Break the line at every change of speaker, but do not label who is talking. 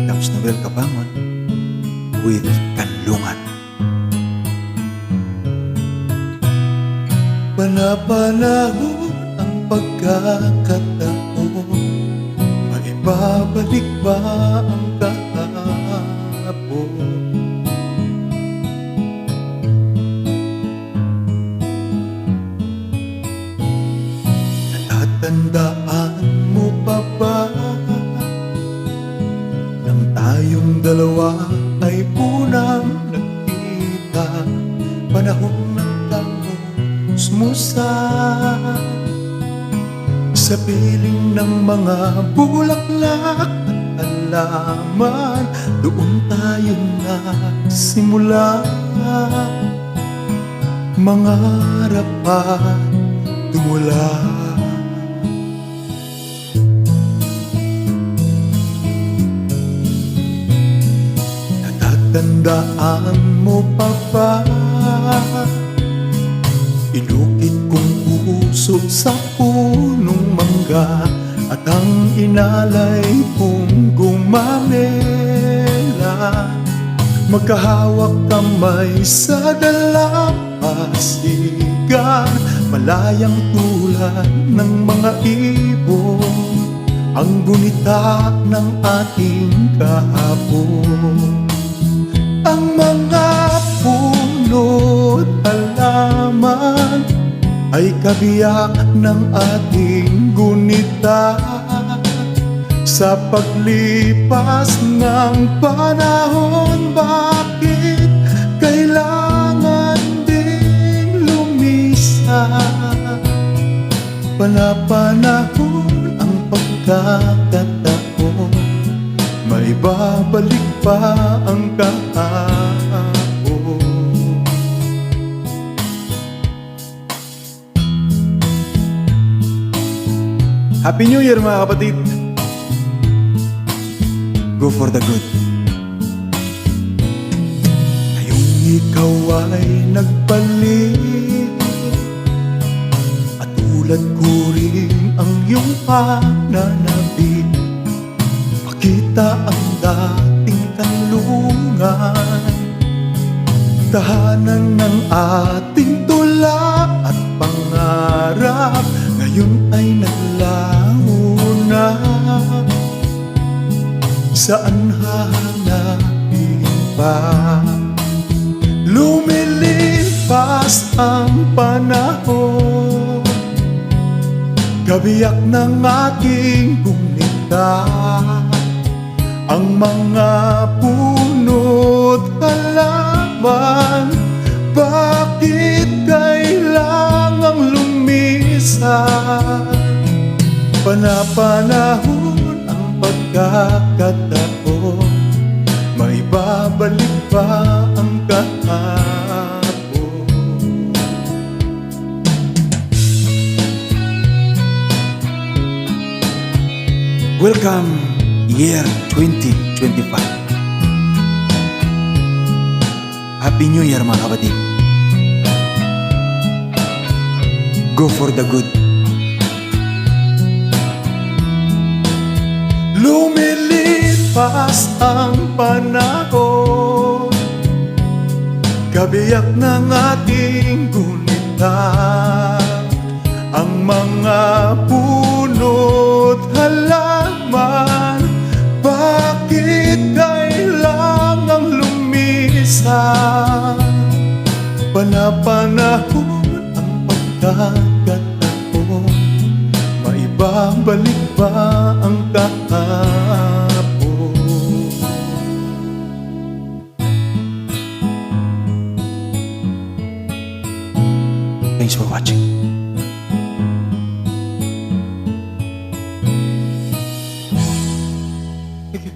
Caps Noel Cabangon with Kanlungan. Panapanahon ang pagkakataon, maibabalik ba ang kahapon? Natatandaan mo pa ba nang tayong dalawa ay unang nagkita? Panahon ng musmusan sa piling ng mga bulaklak at halaman, doon tayo nagsimula. Mangarap at tumula. Natatandaan mo pa ba inukit kong puso sa punong mangga at ang inalay kong gumamela? Magkahawak kamay sa dalampasigan, malayang tulad ng mga ibon, ang gunita ng ating kahapon. Ang mga puno't halaman ay kabiyak ng ating gunita. Sa paglipas ng panahon, bakit kailangan ding lumisan? Panapanahon ang pagkakataon, maibabalik pa ang kahapon. Happy New Year mga kapatid! Go for the good. Ngayong ikaw ay nagbalik at tulad ko rin ang iyong pananabik, makita ang dating kanlungan, tahanan ng ating tula at pangarap, ngayon ay naglaho na. Saan hahanapin pa? Lumilipas ang panahon, kabiyak ng aking gunita, ang mga puno't halaman, bakit kailangang lumisan? Panapanahon pagkakataon, maibabalik pa ang kahapon. Welcome year 2025. Happy New Year mga kapatid. Go for the good. Lumilipas ang panahon, kabiyak ng ating gunita, ang mga puno't halaman, bakit kailangang lumisan? Panapanahon ang pagkakataon, maibabalik ba ang kahapon? Thanks for watching. Thank you.